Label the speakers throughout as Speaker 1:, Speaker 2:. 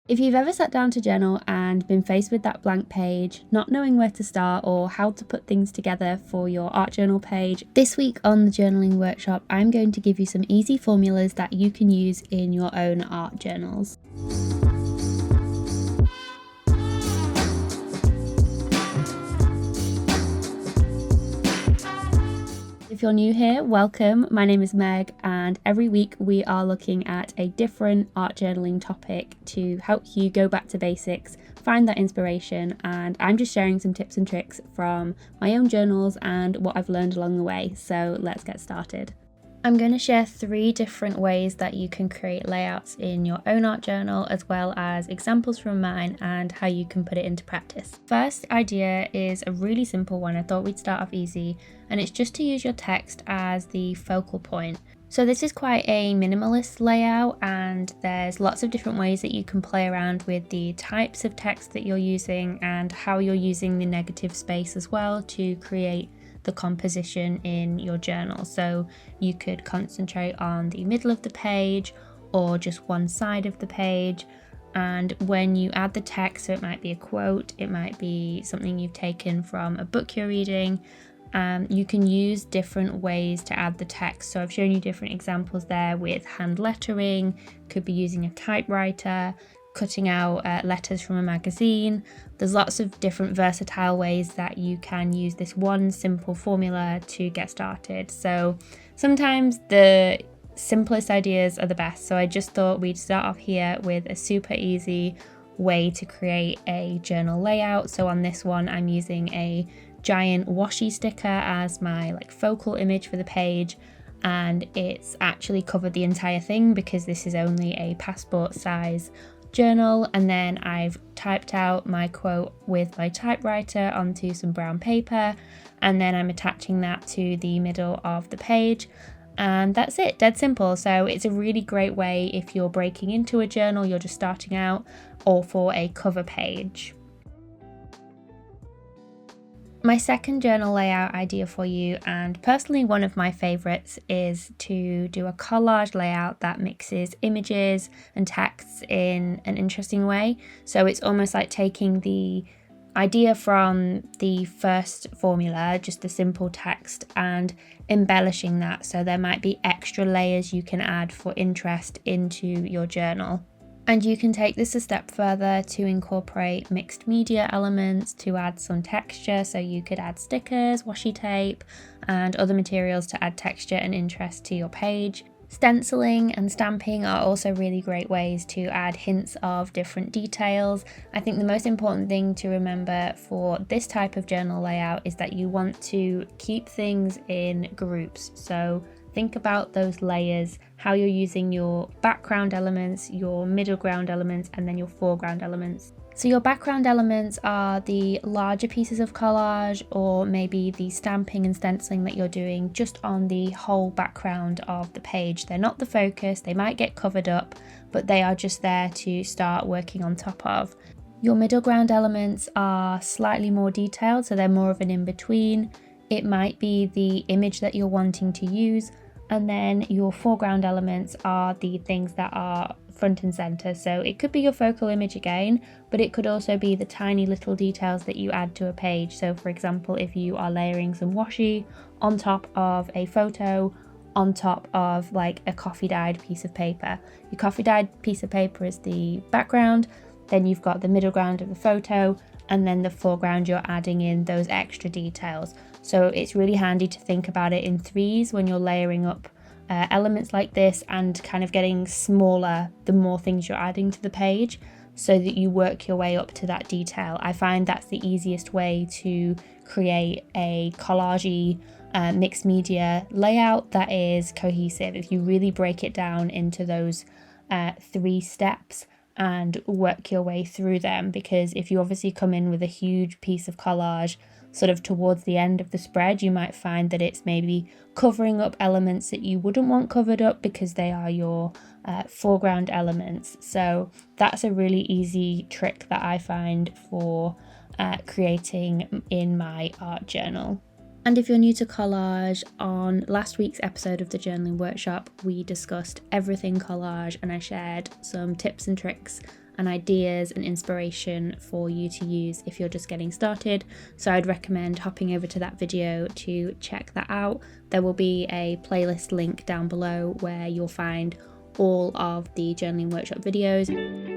Speaker 1: If you've ever sat down to journal and been faced with that blank page, not knowing where to start or how to put things together for your art journal page, this week on the journaling workshop, I'm going to give you some easy formulas that you can use in your own art journals. If you're new here, welcome. My name is Meg, and every week we are looking at a different art journaling topic to help you go back to basics, find that inspiration, and I'm just sharing some tips and tricks from my own journals and what I've learned along the way. So let's get started. I'm going to share 3 different ways that you can create layouts in your own art journal, as well as examples from mine and how you can put it into practice. First idea is a really simple one. I thought we'd start off easy, and it's just to use your text as the focal point. So this is quite a minimalist layout, and there's lots of different ways that you can play around with the types of text that you're using and how you're using the negative space as well to create the composition in your journal. So you could concentrate on the middle of the page or just one side of the page. And when you add the text, so it might be a quote, it might be something you've taken from a book you're reading, you can use different ways to add the text. So I've shown you different examples there with hand lettering, could be using a typewriter, cutting out letters from a magazine. There's lots of different versatile ways that you can use this one simple formula to get started. So sometimes the simplest ideas are the best. So I just thought we'd start off here with a super easy way to create a journal layout. So on this one, I'm using a giant washi sticker as my focal image for the page, and it's actually covered the entire thing because this is only a passport size journal. And then I've typed out my quote with my typewriter onto some brown paper, and then I'm attaching that to the middle of the page, and that's it. Dead simple. So it's a really great way if you're breaking into a journal, you're just starting out, or for a cover page. My second journal layout idea for you, and personally one of my favorites, is to do a collage layout that mixes images and texts in an interesting way. So it's almost like taking the idea from the first formula, just the simple text, and embellishing that. So there might be extra layers you can add for interest into your journal. And you can take this a step further to incorporate mixed media elements to add some texture. So you could add stickers, washi tape, and other materials to add texture and interest to your page. Stenciling and stamping are also really great ways to add hints of different details. I think the most important thing to remember for this type of journal layout is that you want to keep things in groups. So think about those layers, how you're using your background elements, your middle ground elements, and then your foreground elements. So your background elements are the larger pieces of collage, or maybe the stamping and stenciling that you're doing just on the whole background of the page. They're not the focus, they might get covered up, but they are just there to start working on top of. Your middle ground elements are slightly more detailed, so they're more of an in-between. It might be the image that you're wanting to use, and then your foreground elements are the things that are front and center. So it could be your focal image again, but it could also be the tiny little details that you add to a page. So for example, if you are layering some washi on top of a photo, on top of like a coffee dyed piece of paper. Your coffee dyed piece of paper is the background, then you've got the middle ground of the photo, and then the foreground you're adding in those extra details. So it's really handy to think about it in threes when you're layering up elements like this and kind of getting smaller the more things you're adding to the page, so that you work your way up to that detail. I find that's the easiest way to create a collagey mixed media layout that is cohesive. If you really break it down into those 3 steps and work your way through them, because if you obviously come in with a huge piece of collage sort of towards the end of the spread, you might find that it's maybe covering up elements that you wouldn't want covered up because they are your foreground elements. So that's a really easy trick that I find for creating in my art journal. And if you're new to collage, on last week's episode of the journaling workshop, we discussed everything collage and I shared some tips and tricks and ideas and inspiration for you to use if you're just getting started. So I'd recommend hopping over to that video to check that out. There will be a playlist link down below where you'll find all of the journaling workshop videos.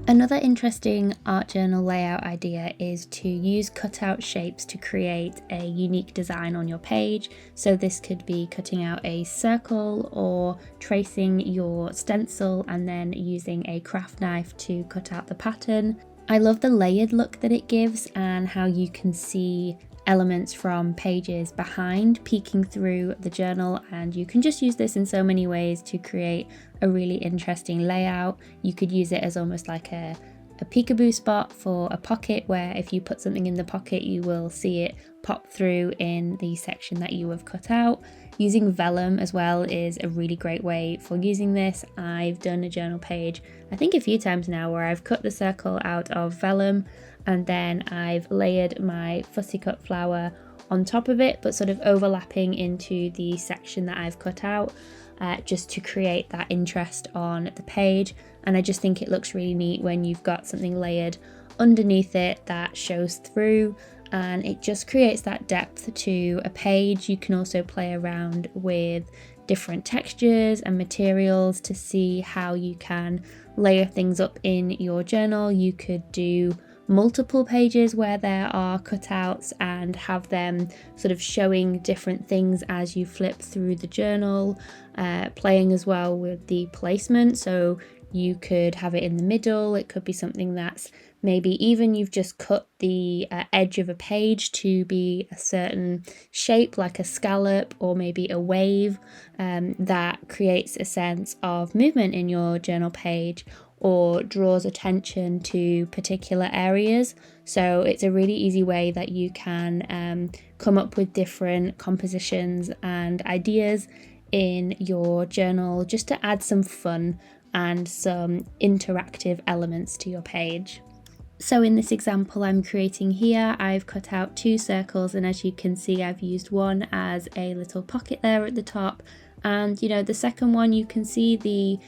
Speaker 1: Another interesting art journal layout idea is to use cutout shapes to create a unique design on your page. So this could be cutting out a circle or tracing your stencil and then using a craft knife to cut out the pattern. I love the layered look that it gives and how you can see elements from pages behind peeking through the journal, and you can just use this in so many ways to create a really interesting layout. You could use it as almost like a peekaboo spot for a pocket, where if you put something in the pocket you will see it pop through in the section that you have cut out. Using vellum as well is a really great way for using this. I've done a journal page I think a few times now where I've cut the circle out of vellum and then I've layered my fussy cut flower on top of it, but sort of overlapping into the section that I've cut out, just to create that interest on the page. And I just think it looks really neat when you've got something layered underneath it that shows through, and it just creates that depth to a page. You can also play around with different textures and materials to see how you can layer things up in your journal. You could do multiple pages where there are cutouts and have them sort of showing different things as you flip through the journal, playing as well with the placement. So you could have it in the middle. It could be something that's maybe even you've just cut the edge of a page to be a certain shape, like a scallop or maybe a wave, that creates a sense of movement in your journal page or draws attention to particular areas. So it's a really easy way that you can come up with different compositions and ideas in your journal, just to add some fun and some interactive elements to your page. So in this example I'm creating here, I've cut out 2 circles, and as you can see I've used one as a little pocket there at the top, and the second one you can see the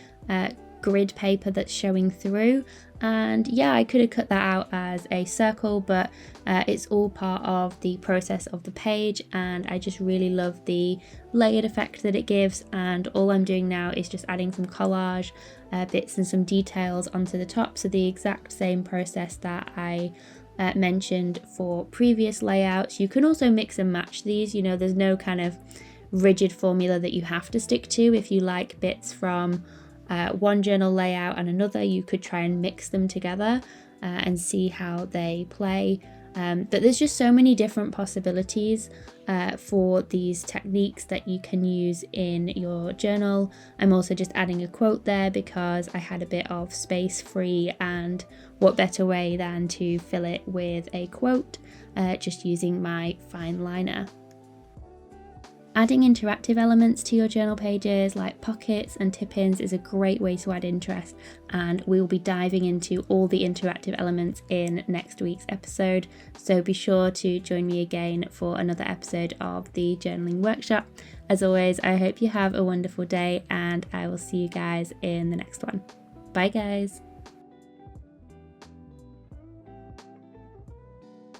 Speaker 1: grid paper that's showing through, and yeah, I could have cut that out as a circle, but it's all part of the process of the page, and I just really love the layered effect that it gives. And all I'm doing now is just adding some collage bits and some details onto the top, so the exact same process that I mentioned for previous layouts. You can also mix and match these, there's no kind of rigid formula that you have to stick to. If you like bits from one journal layout and another, you could try and mix them together. and see how they play. But there's just so many different possibilities for these techniques that you can use in your journal. I'm also just adding a quote there because I had a bit of space free, and what better way than to fill it with a quote, just using my fine liner. Adding interactive elements to your journal pages like pockets and tip-ins is a great way to add interest, and we will be diving into all the interactive elements in next week's episode, so be sure to join me again for another episode of the journaling workshop. As always, I hope you have a wonderful day, and I will see you guys in the next one. Bye guys!